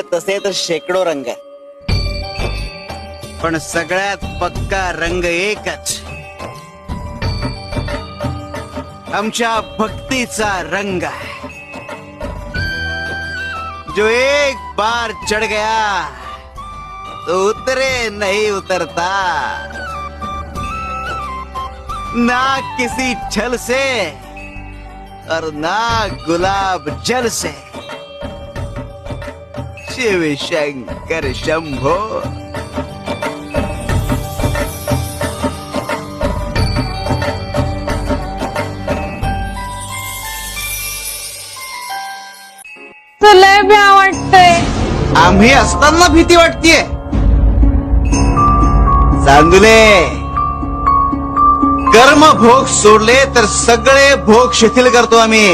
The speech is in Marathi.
तसे तर शेकडो रंग आहेत, पण सगळ्यात पक्का रंग एकच, आमच्या भक्तीचा रंग है, जो एक बार चढ़ गया तो उतरे नहीं उतरता, ना किसी छल से और ना गुलाब जल से। शिव शंकर शंभो। तुला भ्या वाटतंय? आम्ही असताना भीती वाटतेय? चांदुले, कर्म भोग सोडले तर सगळे भोग शिथिल करतो आम्ही।